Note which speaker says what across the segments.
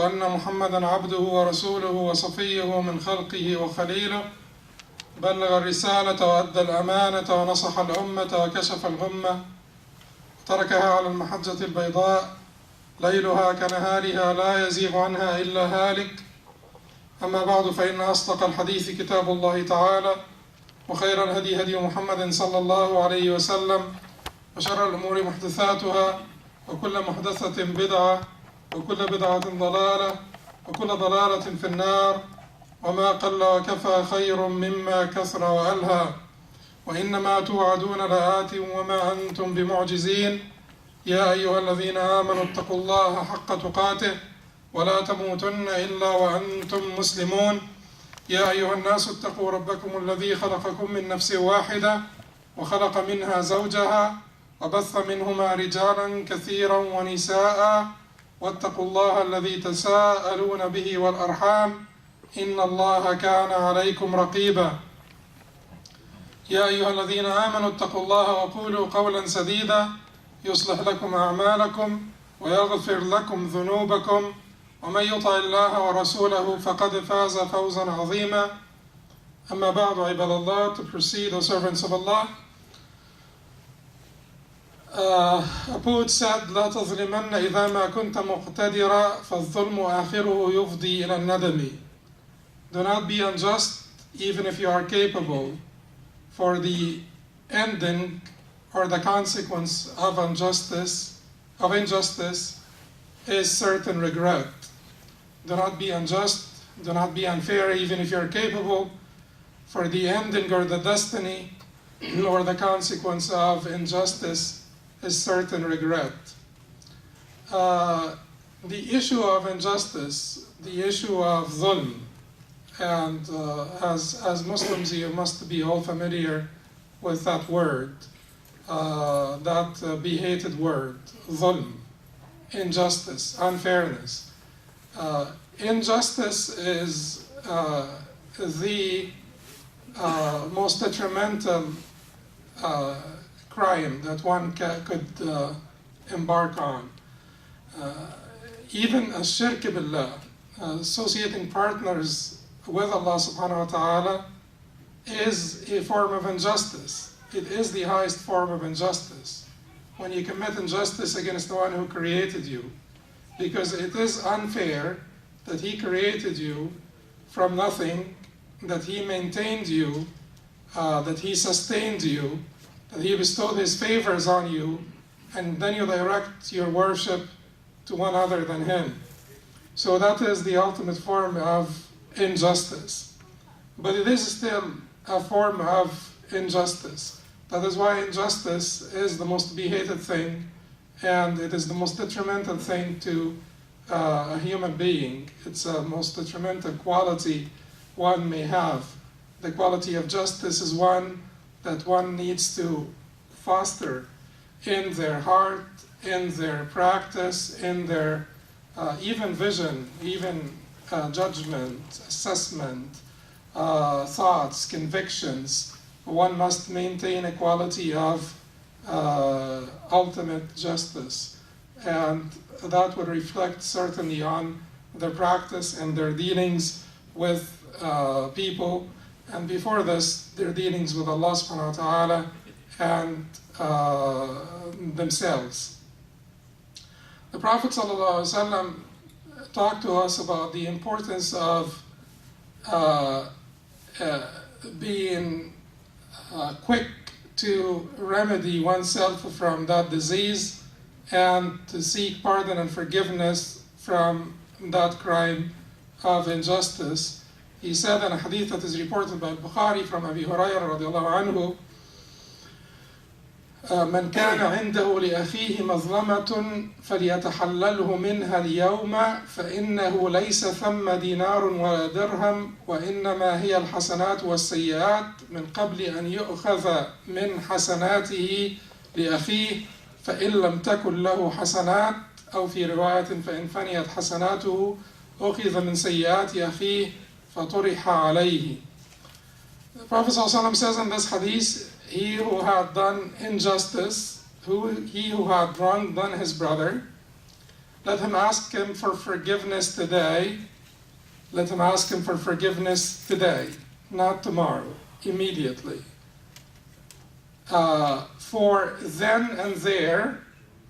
Speaker 1: وأن محمدا عبده ورسوله وصفيه من خلقه وخليله بلغ الرسالة وأدى الأمانة ونصح الأمة وكشف الغمة وتركها على المحجة البيضاء ليلها كنهارها لا يزيغ عنها إلا هالك. أما بعد، فإن أصدق الحديث كتاب الله تعالى، وخير الهدي هدي محمد صلى الله عليه وسلم، وشر الأمور محدثاتها، وكل محدثة بدعة، وكل بدعة ضلالة، وكل ضلالة في النار. وما قل وكفى خير مما كثر وألهى. وإنما توعدون لآت وما أنتم بمعجزين. يا أيها الذين آمنوا اتقوا الله حق تقاته ولا تموتن إلا وأنتم مسلمون. يا أيها الناس اتقوا ربكم الذي خلقكم من نفس واحدة وخلق منها زوجها وبث منهما رجالا كثيرا ونساء، واتقوا الله الذي تساءلون به والأرحام إن الله كان عليكم رقيبا. يا أيها الذين آمنوا اتقوا الله وقولوا قولا سديدا يصلح لكم أعمالكم ويغفر لكم ذنوبكم، ومن يطع الله ورسوله فقد فاز فوزا عظيما. أما بعد، عباد الله, to proceed, O servants of Allah. A poet said, لا تظلمن إذا ما كنت مقتدرا فالظلم آخره يفضي إلى الندم. Do not be unjust even if you are capable, for the ending or the consequence of injustice is certain regret. Do not be unjust, do not be unfair even if you are capable, for the ending or the destiny or the consequence of injustice is certain regret. The issue of injustice, the issue of dhulm, and as Muslims you must be all familiar with that word, that behated word, dhulm, injustice, unfairness. Injustice is the most detrimental crime that one could embark on. Even ash-shirk billah, associating partners with Allah subhanahu wa ta'ala, is a form of injustice. It is the highest form of injustice. When you commit injustice against the one who created you, because it is unfair that he created you from nothing, that he maintained you, that he sustained you, that he bestowed his favors on you, and then you direct your worship to one other than him. So that is the ultimate form of injustice. But it is still a form of injustice. That is why injustice is the most hated thing, and it is the most detrimental thing to a human being. It's the most detrimental quality one may have. The quality of justice is one that one needs to foster in their heart, in their practice, in their even vision, even judgment, assessment, thoughts, convictions. One must maintain a quality of ultimate justice, and that would reflect certainly on their practice and their dealings with people, and before this, their dealings with Allah subhanahu wa ta'ala and themselves. The Prophet sallallahu alaihi wasallam talked to us about the importance of being quick to remedy oneself from that disease and to seek pardon and forgiveness from that crime of injustice. He said in a hadith that is reported by Bukhari from Abi Hurairah radiallahu anhu, من كان عنده لأخيه مظلمة فليتحلله منها اليوم فإنه ليس ثم دينار ولا درهم وإنما هي الحسنات والسيئات من قبل أن يؤخذ من حسناته لأخيه فإن لم تكن له حسنات أو في رواية فإن فنيت حسناته أخذ من سيئات أخيه فطرح عليه. The Prophet ﷺ says in this hadith, he who had done injustice, he who had wronged his brother, let him ask him for forgiveness today. Let him ask him for forgiveness today, not tomorrow, immediately. For then and there,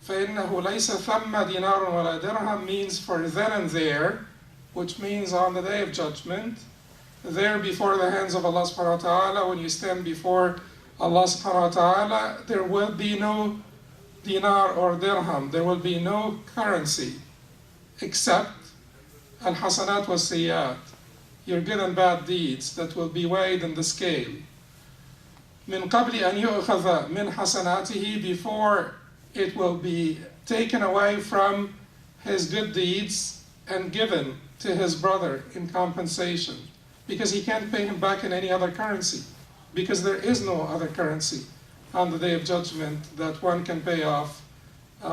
Speaker 1: فَإِنَّهُ لَيْسَ ثَمَّ دِينَارٌ وَلَا دِرْهَمْ means for then and there, which means on the day of judgment, there before the hands of Allah subhanahu wa ta'ala, when you stand before Allah subhanahu wa ta'ala, there will be no dinar or dirham, there will be no currency except al-hasanat wa sayyat, your good and bad deeds that will be weighed in the scale. من قبل أن يؤخذ من حسناته, before it will be taken away from his good deeds and given to his brother in compensation, because he can't pay him back in any other currency, because there is no other currency on the day of judgment that one can pay off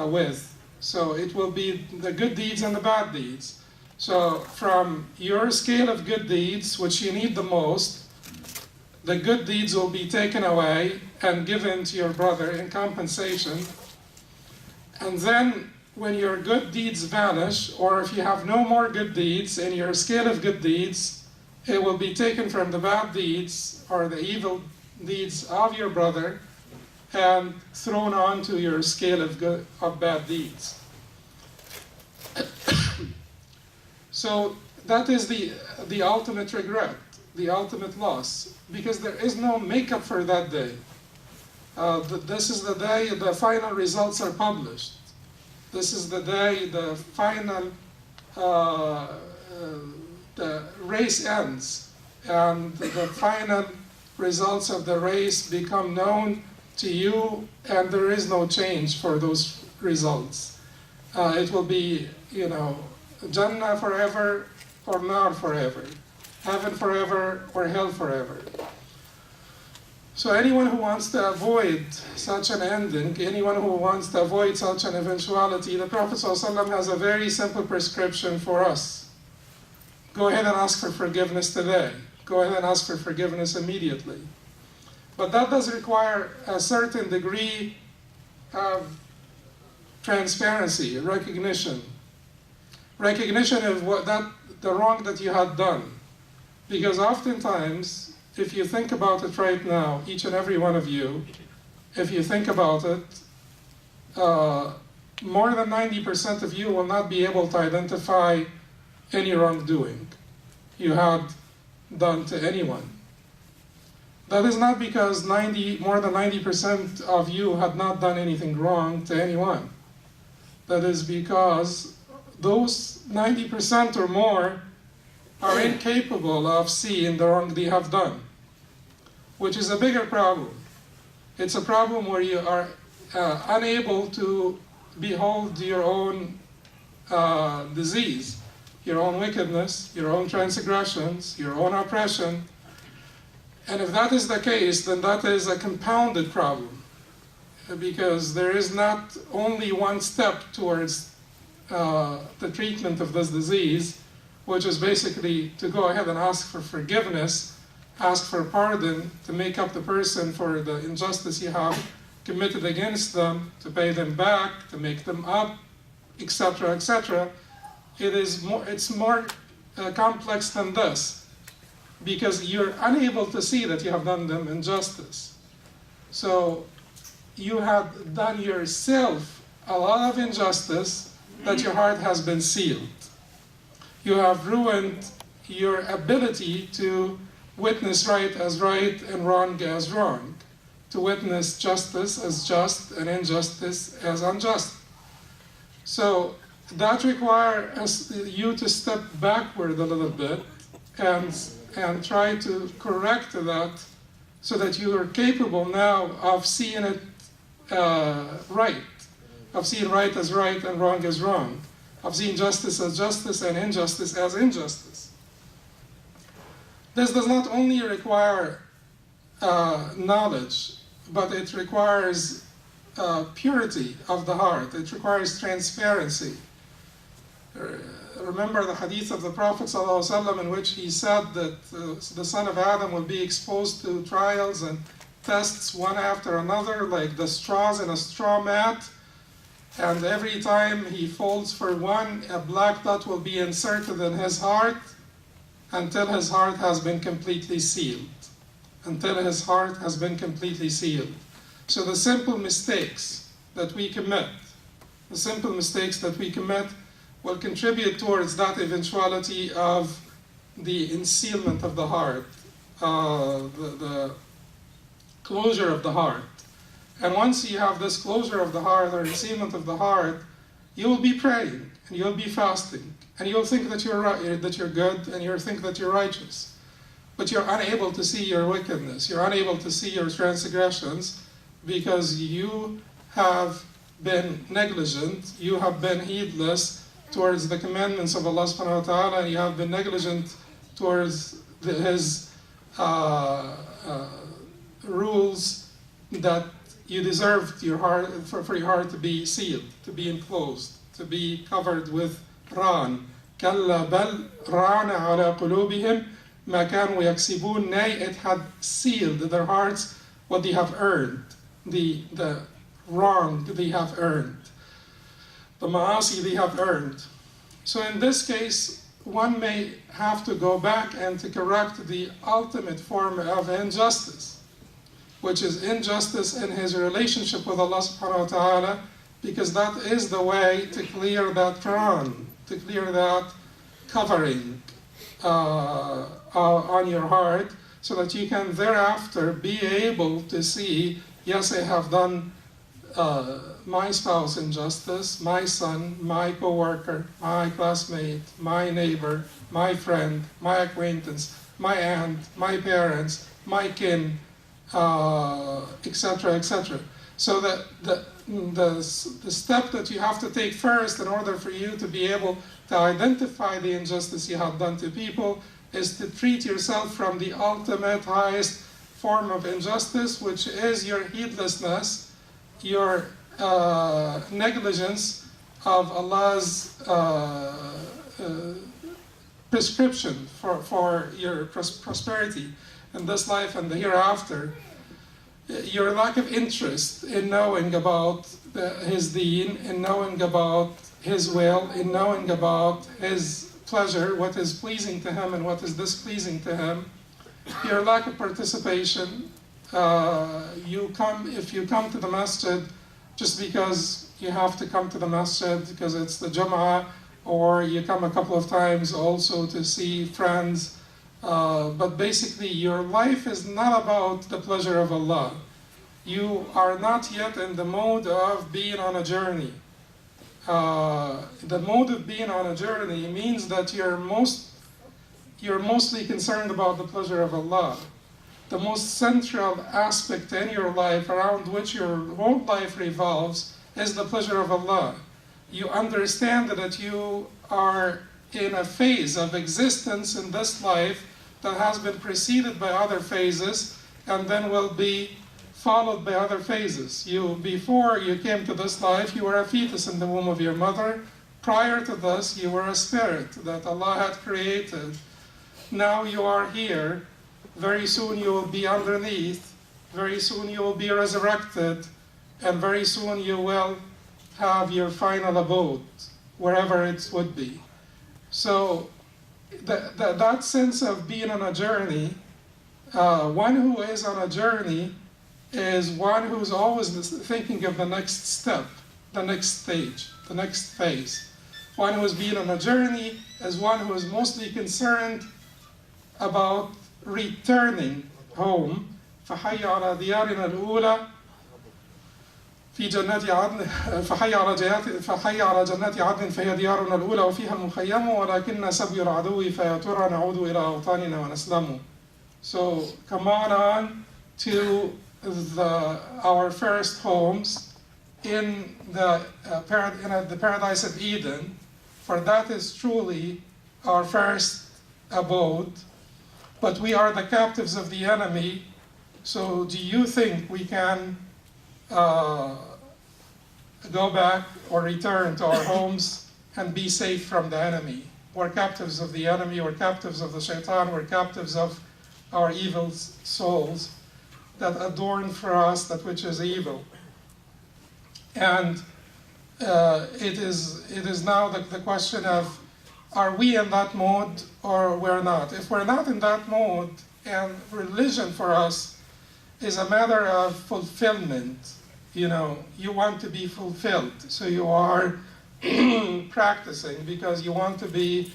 Speaker 1: with. So it will be the good deeds and the bad deeds. So from your scale of good deeds, which you need the most, the good deeds will be taken away and given to your brother in compensation. And then when your good deeds vanish, or if you have no more good deeds in your scale of good deeds, it will be taken from the bad deeds or the evil deeds of your brother and thrown onto your scale of bad deeds. So that is the ultimate regret, the ultimate loss, because there is no makeup for that day. This is the day the final results are published. This is the day the final the race ends, and the final results of the race become known to you, and there is no change for those results. It will be, Jannah forever or Nar forever, heaven forever or hell forever. So anyone who wants to avoid such an ending, anyone who wants to avoid such an eventuality, the Prophet ﷺ has a very simple prescription for us. Go ahead and ask for forgiveness today. Go ahead and ask for forgiveness immediately. But that does require a certain degree of transparency, recognition. Recognition of the wrong that you had done. Because oftentimes, if you think about it right now, each and every one of you, if you think about it, more than 90% of you will not be able to identify any wrongdoing you had done to anyone. That is not because more than 90% of you had not done anything wrong to anyone. That is because those 90% or more are incapable of seeing the wrong they have done, which is a bigger problem. It's a problem where you are unable to behold your own disease, your own wickedness, your own transgressions, your own oppression. And if that is the case, then that is a compounded problem, because there is not only one step towards the treatment of this disease, which is basically to go ahead and ask for forgiveness, ask for pardon, to make up the person for the injustice you have committed against them, to pay them back, to make them up, etc., etc. It's more complex than this, because you're unable to see that you have done them injustice. So you have done yourself a lot of injustice that your heart has been sealed. You have ruined your ability to witness right as right and wrong as wrong, to witness justice as just and injustice as unjust. So that requires you to step backward a little bit and try to correct that, so that you are capable now of seeing it right, of seeing right as right and wrong as wrong, of seeing justice as justice and injustice as injustice. This does not only require knowledge, but it requires purity of the heart. It requires transparency. Remember the hadith of the Prophet ﷺ, in which he said that the son of Adam will be exposed to trials and tests one after another, like the straws in a straw mat, And every time he falls for one, a black dot will be inserted in his heart until his heart has been completely sealed. Until his heart has been completely sealed. So the simple mistakes that we commit, will contribute towards that eventuality of the ensealment of the heart, the closure of the heart. And once you have this closure of the heart or ensealment of the heart, you will be praying and you'll be fasting and you'll think that you're right, that you're good, and you'll think that you're righteous. But you're unable to see your wickedness. You're unable to see your transgressions because you have been negligent, you have been heedless towards the commandments of Allah subhanahu wa ta'ala, and you have been negligent towards His rules that you deserved your heart, for your heart to be sealed, to be enclosed, to be covered with ران. كلا بل ران على قلوبهم ما كانوا يكسبون. Nay, it had sealed their hearts what they have earned, the wrong they have earned, the ma'asi they have earned. So in this case, one may have to go back and to correct the ultimate form of injustice, which is injustice in his relationship with Allah subhanahu wa ta'ala, because that is the way to clear that Quran, to clear that covering on your heart, so that you can thereafter be able to see, yes, I have done my spouse injustice, my son, my co-worker, my classmate, my neighbor, my friend, my acquaintance, my aunt, my parents, my kin, etc., etc. So that the step that you have to take first in order for you to be able to identify the injustice you have done to people is to treat yourself from the ultimate highest form of injustice, which is your heedlessness, your negligence of Allah's prescription for your prosperity in this life and the hereafter, your lack of interest in knowing about His deen, in knowing about His will, in knowing about His pleasure, what is pleasing to Him and what is displeasing to Him, your lack of participation. If you come to the masjid just because you have to come to the masjid because it's the Jumu'ah, or you come a couple of times also to see friends, but basically your life is not about the pleasure of Allah. You are not yet in the mode of being on a journey. The mode of being on a journey means that you're mostly concerned about the pleasure of Allah. The most central aspect in your life, around which your whole life revolves, is the pleasure of Allah. You understand that you are in a phase of existence in this life that has been preceded by other phases and then will be followed by other phases. Before you came to this life, you were a fetus in the womb of your mother. Prior to this, you were a spirit that Allah had created. Now you are here. Very soon you will be underneath. Very soon you will be resurrected. And very soon you will have your final abode, wherever it would be. So that sense of being on a journey, one who is on a journey is one who's always thinking of the next step, the next stage, the next phase. One who is being on a journey is one who is mostly concerned about returning home. فحي على ديارنا الأولى في جنات عدن فحي على جنات عدن فهي ديارنا الأولى وفيها المخيم ولكن سبي العدو فيا ترى نعود إلى أوطاننا ونسلم. So come on to our first homes in the paradise of Eden, for that is truly our first abode. But we are the captives of the enemy. So do you think we can go back or return to our homes and be safe from the enemy? We're captives of the enemy, we're captives of the shaitan, we're captives of our evil souls that adorn for us that which is evil. And it is now the question of, are we in that mode or we're not? If we're not in that mode, and religion for us is a matter of fulfillment, you know, you want to be fulfilled, so you are practicing because you want to be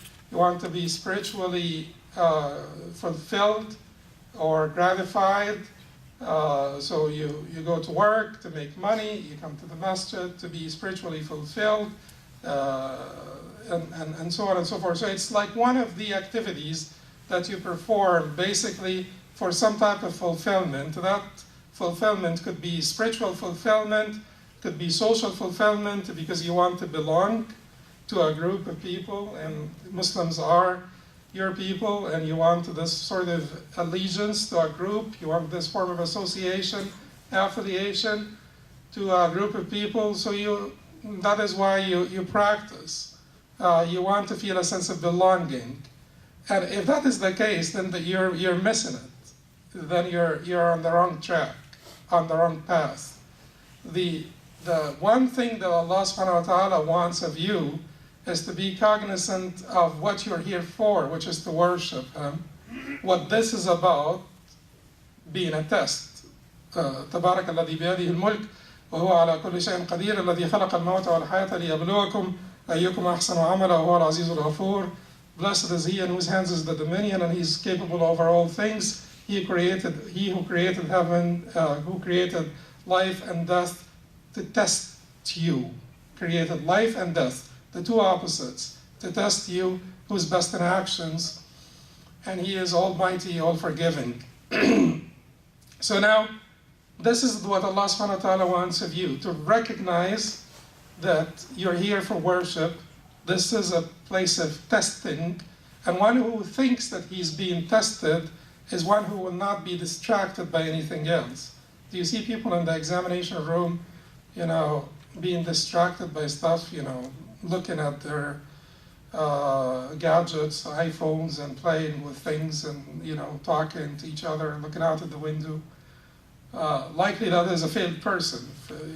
Speaker 1: spiritually fulfilled or gratified. So you go to work to make money, you come to the masjid to be spiritually fulfilled, and so on and so forth. So it's like one of the activities that you perform basically for some type of fulfillment. That fulfillment could be spiritual fulfillment, could be social fulfillment because you want to belong to a group of people, and Muslims are your people, and you want this sort of allegiance to a group, you want this form of association, affiliation to a group of people, so that is why you practice. You want to feel a sense of belonging. And if that is the case, then you're missing it. Then you're on the wrong track, on the wrong path. The one thing that Allah subhanahu wa ta'ala wants of you is to be cognizant of what you're here for, which is to worship Him. What this is about, being a test. تبارك الذي بيده الملك وهو على كل شيء قدير الذي خلق الموت والحياة ليبلوكم أيكم أحسن عملا وهو العزيز الغفور. Blessed is He in whose hands is the dominion, and He's capable over all things. He who created heaven, who created life and death to test you. Created life and death, the two opposites, to test you who's best in actions, and He is almighty, all forgiving. So now, this is what Allah subhanahu wa ta'ala wants of you, to recognize that you're here for worship. This is a place of testing, and one who thinks that he's being tested is one who will not be distracted by anything else. Do you see people in the examination room, you know, being distracted by stuff, you know, looking at their gadgets, iPhones, and playing with things, and, you know, talking to each other, looking out at the window? Likely that is a failed person,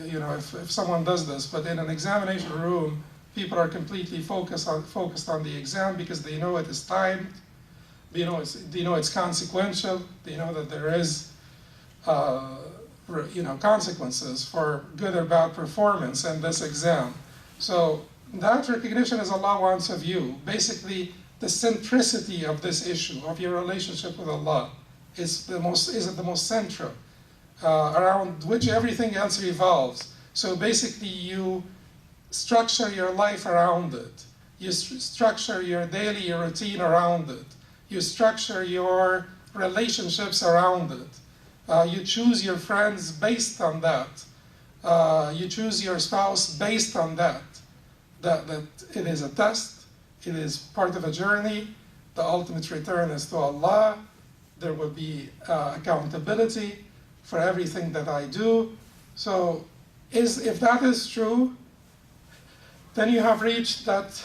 Speaker 1: you know, if someone does this. But in an examination room, people are completely focused on the exam because they know it is timed, they know it's consequential, they know that there is, you know, consequences for good or bad performance in this exam. So that recognition is Allah wants of you. Basically, the centricity of this issue of your relationship with Allah is the most central, around which everything else revolves. So basically, you structure your life around it. You structure your daily routine around it. You structure your relationships around it. You choose your friends based on that. You choose your spouse based on that. That it is a test. It is part of a journey. The ultimate return is to Allah. There will be accountability for everything that I do. So if that is true, then you have reached that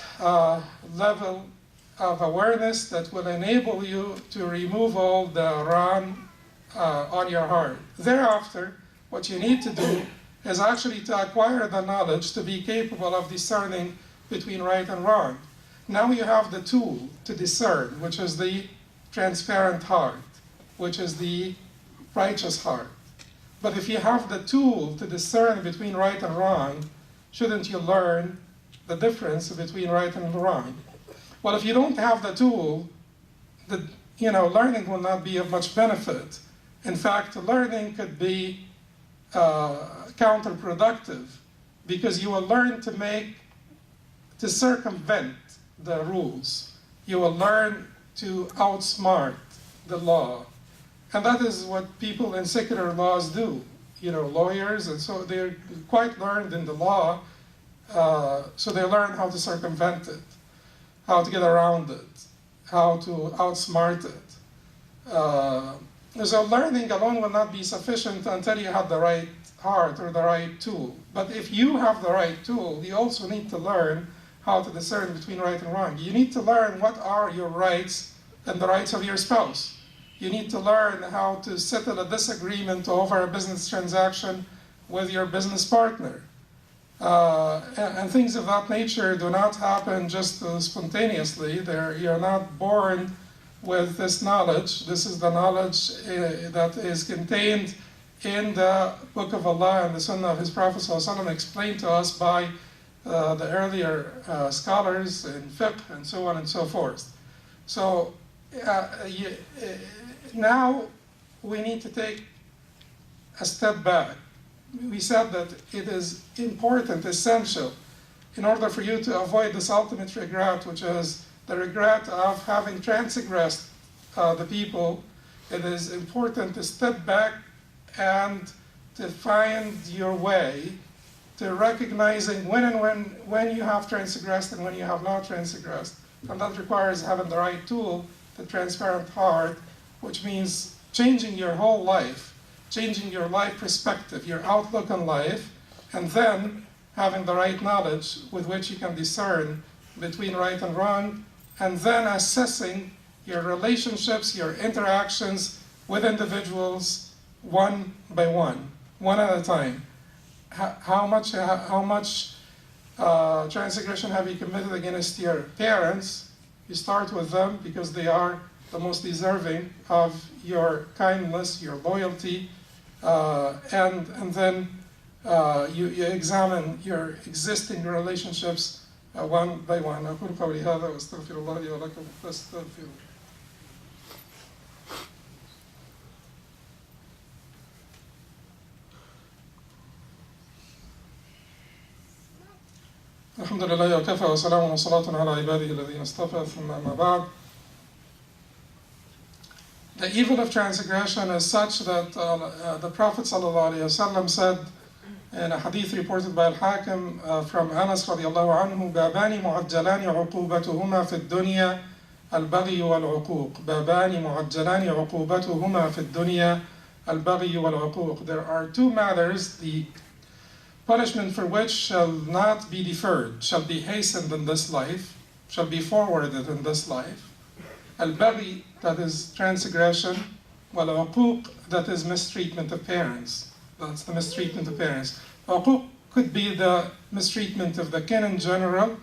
Speaker 1: level of awareness that will enable you to remove all the wrong on your heart. Thereafter, what you need to do is actually to acquire the knowledge to be capable of discerning between right and wrong. Now you have the tool to discern, which is the transparent heart, which is the righteous heart. But if you have the tool to discern between right and wrong, shouldn't you learn the difference between right and wrong? Well, if you don't have the tool, learning will not be of much benefit. In fact, learning could be counterproductive, because you will learn to circumvent the rules. You will learn to outsmart the law. And that is what people in secular laws do. You know, lawyers, and so they're quite learned in the law, so they learn how to circumvent it, how to get around it, how to outsmart it. So learning alone will not be sufficient until you have the right heart or the right tool. But if you have the right tool, you also need to learn how to discern between right and wrong. You need to learn what are your rights and the rights of your spouse. You need to learn how to settle a disagreement over a business transaction with your business partner. And things of that nature do not happen just spontaneously. You're not born with this knowledge. This is the knowledge that is contained in the Book of Allah and the Sunnah of His Prophet ﷺ, explained to us by the earlier scholars in fiqh and so on and so forth. So now we need to take a step back. We said that it is important, essential, in order for you to avoid this ultimate regret, which is the regret of having transgressed the people. It is important to step back and to find your way to recognizing when you have transgressed and when you have not transgressed. And that requires having the right tool, the transparent heart, which means changing your whole life, changing your life perspective, your outlook on life, and then having the right knowledge with which you can discern between right and wrong, and then assessing your relationships, your interactions with individuals one by one at a time. How much transgression have you committed against your parents? You start with them because they are the most deserving of your kindness, your loyalty, and then you examine your existing relationships one by one. أقول قولي هذا وأستغفر الله لي ولكم فاستغفروه. الحمد لله وكفى وسلام وصلاة على عباده الذين اصطفى ثم أما بعد. The evil of transgression is such that the Prophet ﷺ said in a hadith reported by al-HATEM from Anas radiallahu anhu, بابان معجلان عقوبتهما في الدنيا البغي والعقوق. بابان معجلان عقوبتهما في الدنيا البغي والعقوق. There are two matters, the punishment for which shall not be deferred, shall be hastened in this life, shall be forwarded in this life. Al-baghi, that is transgression, wal-uquq, that is mistreatment of parents. That's the mistreatment of parents. Uquq could be the mistreatment of the kin in general,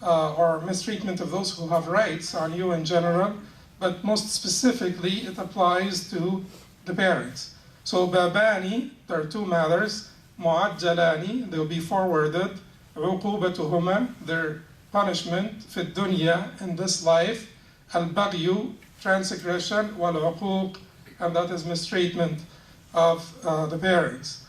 Speaker 1: or mistreatment of those who have rights on you in general, but most specifically it applies to the parents. So babani, there are two matters, mu'ajjalani, they will be forwarded, uqubatuhuma, their punishment, fi dunya, in this life, al-baghyu, transgression, wal-uquq, and that is mistreatment of the parents.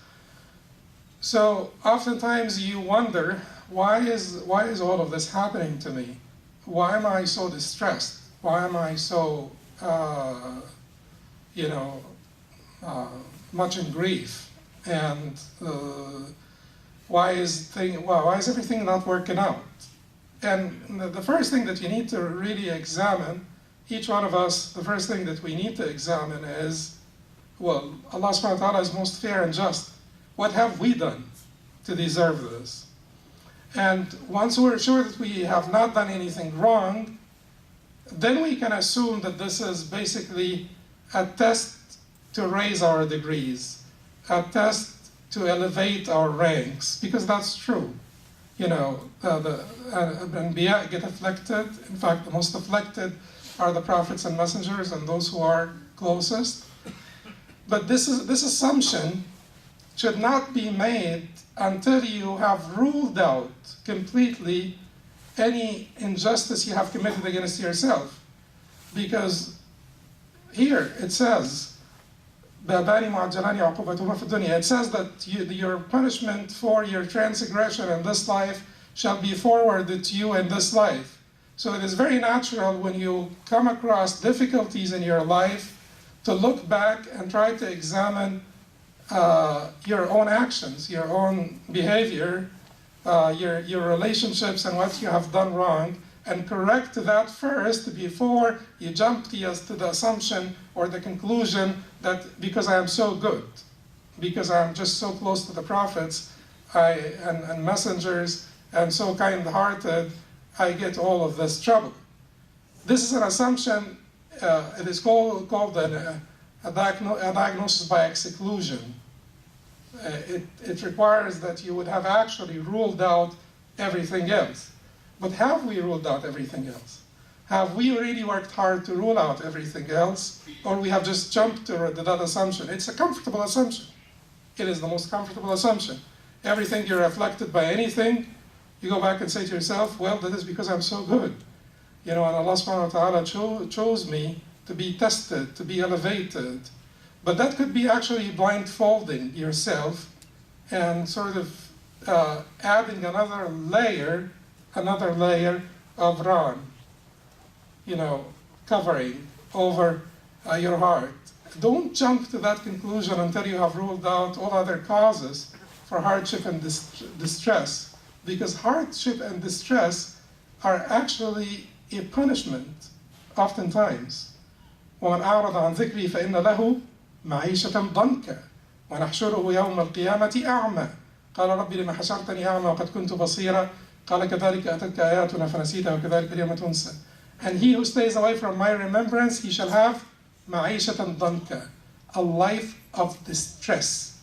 Speaker 1: So oftentimes you wonder, why is all of this happening to me? Why am I so distressed? Why am I so, much in grief? And why is everything not working out? And the first thing that you need to really examine, each one of us, the first thing that we need to examine is, well, Allah subhanahu wa ta'ala is most fair and just. What have we done to deserve this? And once we're sure that we have not done anything wrong, then we can assume that this is basically a test to raise our degrees, a test to elevate our ranks, because that's true. The Anbiya get afflicted. In fact, the most afflicted are the prophets and messengers and those who are closest. But this assumption should not be made until you have ruled out completely any injustice you have committed against yourself. Because here it says, it says that your punishment for your transgression in this life shall be forwarded to you in this life. So it is very natural when you come across difficulties in your life to look back and try to examine your own actions, your own behavior, your relationships and what you have done wrong, and correct that first before you jump to the assumption or the conclusion that because I am so good, because I am just so close to the prophets and messengers and so kind-hearted, I get all of this trouble. This is an assumption, it is called a diagnosis by exclusion. It requires that you would have actually ruled out everything else. But have we ruled out everything else? Have we really worked hard to rule out everything else? Or we have just jumped to that assumption? It's a comfortable assumption. It is the most comfortable assumption. Everything you're afflicted by anything, you go back and say to yourself, well, that is because I'm so good. And Allah subhanahu wa ta'ala chose me to be tested, to be elevated. But that could be actually blindfolding yourself and sort of adding another layer of ran, covering over your heart. Don't jump to that conclusion until you have ruled out all other causes for hardship and distress, because hardship and distress are actually a punishment, oftentimes. وَمَنْ أَعْرَضَ عَنْ ذِكْرِي فَإِنَّ لَهُ مَعِيشَةً ضَنْكًا وَنَحْشُرُهُ يَوْمَ الْقِيَامَةِ أَعْمَى قال رب لما حشرتني أعمى وقد كنت بصيرا قال كذلك أتتك آياتنا فنسيتها وكذلك اليوم تنسى. And he who stays away from my remembrance, he shall have معيشة ضنكا, a life of distress.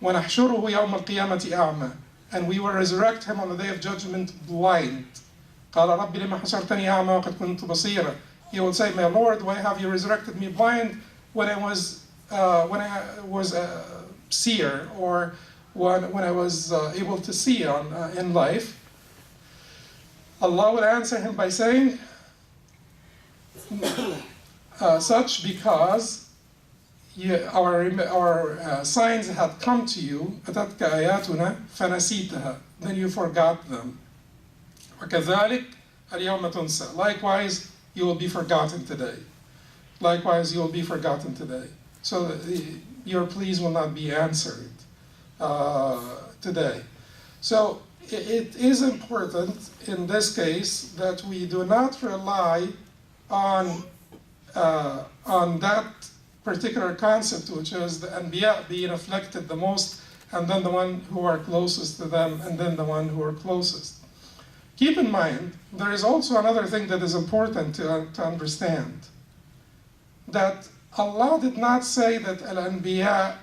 Speaker 1: ونحشره يوم القيامة أعمى, and we will resurrect him on the day of judgment blind. قال رب لما حشرتني أعمى وقد كنت بصيرا. He will say, my Lord, why have you resurrected me blind when I was a seer, or when I was able to see in life? Allah will answer him by saying, such because our signs had come to you, أتتك آياتنا فنسيتها, then you forgot them. وكذلك اليوم تنسى. Likewise, you will be forgotten today. Likewise, you will be forgotten today. So your pleas will not be answered today. So it is important in this case that we do not rely on that particular concept, which is the Anbiya being afflicted the most, and then the one who are closest to them, and then the one who are closest. Keep in mind, there is also another thing that is important to understand. That Allah did not say that Al-Anbiya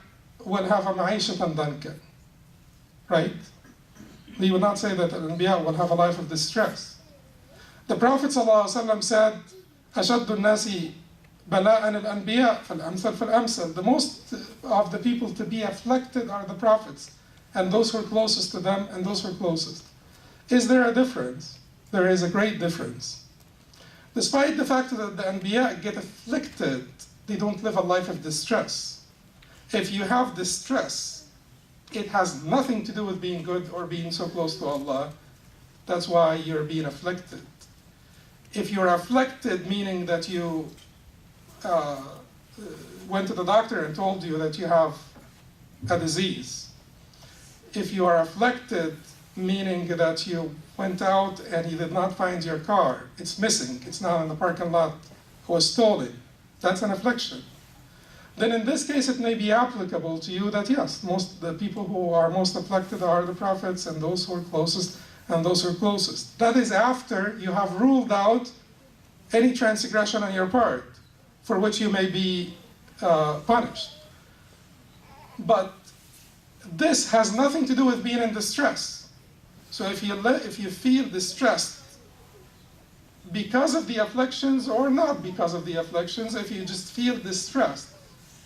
Speaker 1: will have a ma'ishatan danka. Right? He would not say that Al-Anbiya will have a life of distress. The Prophet ﷺ said, أَشَدُّ النَّاسِ بَلَاءً الْأَنْبِيَاء فَالْأَمْثَلْ فَالْأَمْثَلْ. The most of the people to be afflicted are the prophets, and those who are closest to them, and those who are closest. Is there a difference? There is a great difference. Despite the fact that the Anbiya get afflicted, they don't live a life of distress. If you have distress, it has nothing to do with being good or being so close to Allah. That's why you're being afflicted. If you're afflicted, meaning that you went to the doctor and told you that you have a disease. If you are afflicted, meaning that you went out and you did not find your car, it's missing, it's not in the parking lot, it was stolen, that's an affliction. Then in this case it may be applicable to you that yes, the people who are most afflicted are the prophets and those who are closest and those who are closest. That is after you have ruled out any transgression on your part for which you may be punished. But this has nothing to do with being in distress. So if you feel distressed because of the afflictions or not because of the afflictions, if you just feel distressed,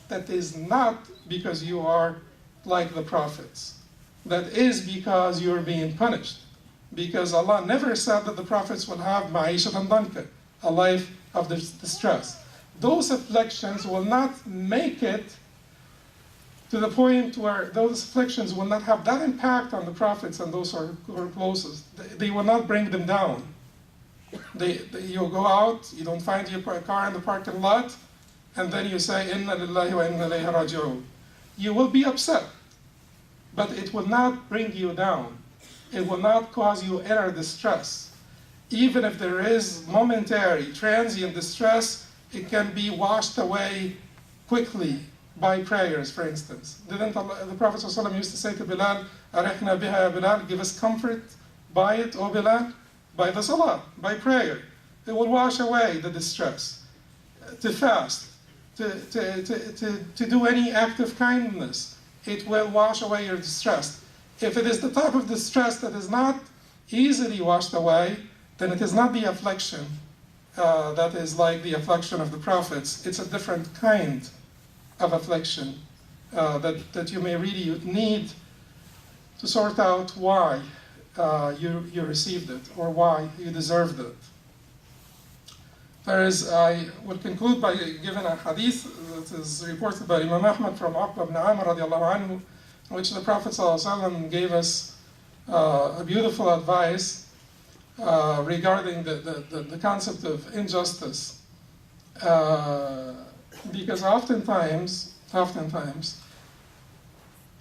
Speaker 1: that is not because you are like the prophets. That is because you are being punished. Because Allah never said that the prophets will have ma'ishatan danka, a life of distress. Those afflictions will not make it to the point where those afflictions will not have that impact on the prophets and those who are closest. They will not bring them down. You'll go out, you don't find your car in the parking lot, and then you say, Inna lillahi wa inna ilayhi raji'un. You will be upset, but it will not bring you down. It will not cause you inner distress. Even if there is momentary, transient distress, it can be washed away quickly by prayers, for instance. Didn't the Prophet ﷺ used to say to Bilal, Arihna biha ya Bilal, give us comfort by it, O Bilal, by the salah, by prayer. It will wash away the distress. To fast, to do any act of kindness, it will wash away your distress. If it is the type of distress that is not easily washed away, then it is not the affliction that is like the affliction of the prophets. It's a different kind of affliction that you may really need to sort out why you received it or why you deserved it. Whereas I will conclude by giving a hadith that is reported by Imam Ahmad from Uqba ibn Amr radiallahu anhu, in which the Prophet ﷺ gave us a beautiful advice regarding the concept of injustice. Because oftentimes,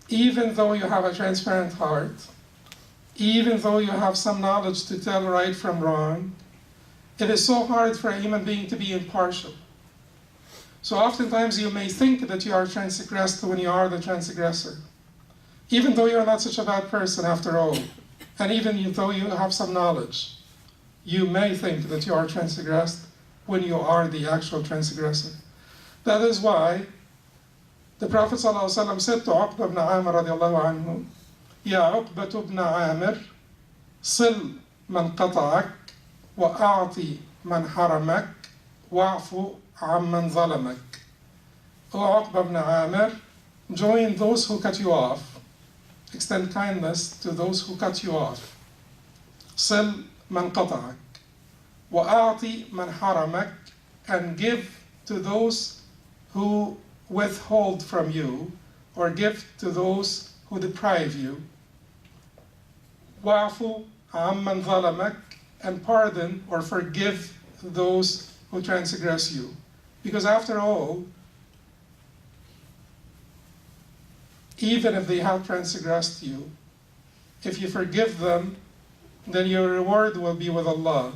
Speaker 1: even though you have a transparent heart, even though you have some knowledge to tell right from wrong, it is so hard for a human being to be impartial. So oftentimes you may think that you are transgressed when you are the transgressor. Even though you're not such a bad person after all, and even though you have some knowledge, you may think that you are transgressed when you are the actual transgressor. That is why the Prophet ﷺ said to Uqba ibn Amr radiallahu anhu, Ya Uqba ibn Amr, sil man qata'ak, وَأَعْطِ مَنْ حَرَمَكْ وَاعْفُ عَمَّنْ ظَلَمَكْ. O Uqba ibn Amr, join those who cut you off. Extend kindness to those who cut you off. صِلْ مَنْ قَطَعَكْ وَأَعْطِ مَنْ حَرَمَكْ, and give to those who withhold from you, or give to those who deprive you. وَاعْفُ عَمَّنْ ظَلَمَكْ, and pardon or forgive those who transgress you. Because after all, even if they have transgressed you, if you forgive them, then your reward will be with Allah.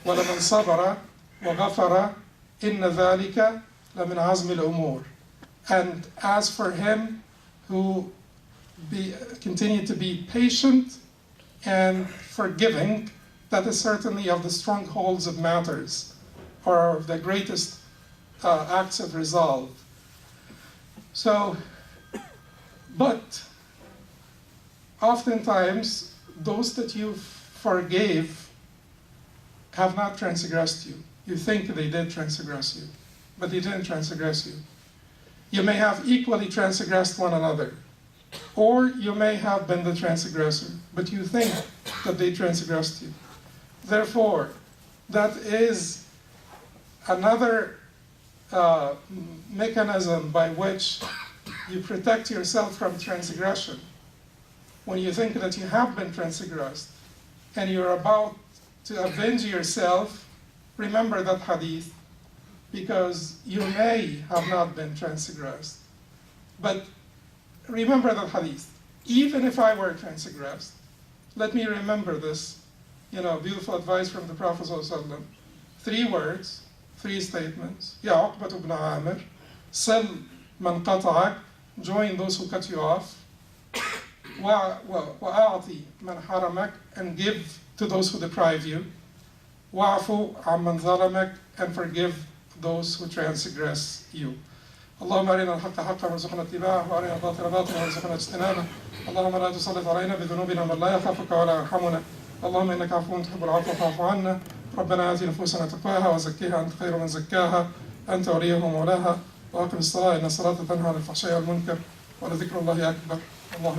Speaker 1: وَلَمَنْ صَبَرَ وَغَفَرَ إِنَّ ذَلِكَ لَمِنْ عَزْمِ الْأُمُورِ. And as for him who continue to be patient and forgiving, that is certainly of the strongholds of matters, or of the greatest acts of resolve. So, but oftentimes, those that you forgave have not transgressed you. You think they did transgress you, but they didn't transgress you. You may have equally transgressed one another, or you may have been the transgressor, but you think that they transgressed you. Therefore, that is another mechanism by which you protect yourself from transgression. When you think that you have been transgressed and you're about to avenge yourself, remember that hadith, because you may have not been transgressed. But remember that hadith. Even if I were transgressed, let me remember this. Beautiful advice from the Prophet ﷺ. 3 words, 3 statements. Ya Uqba ibn Amr, sil man qata'ak, join those who cut you off. وَأَعْطِ مَنْ حَرَمَكْ, and give to those who deprive you. وَاعْفُ عَمَّنْ ظَلَمَكْ, and forgive those who transgress you. اللهم أرنا الحق حقا وارزقنا اتباعه وأرنا الباطل باطلا وارزقنا اجتنابه. اللهم لا تسلط علينا بذنوبنا من لا يخافك ولا يرحمنا. اللهم إنك عفو تحب العفو فاعف عنا. ربنا آت نفوسنا تقواها وزكيها أنت خير من زكاها أنت وليها ومولاها. وأقم الصلاة إن الصلاة تنهى عن الفحشاء والمنكر ولذكر الله أكبر. الله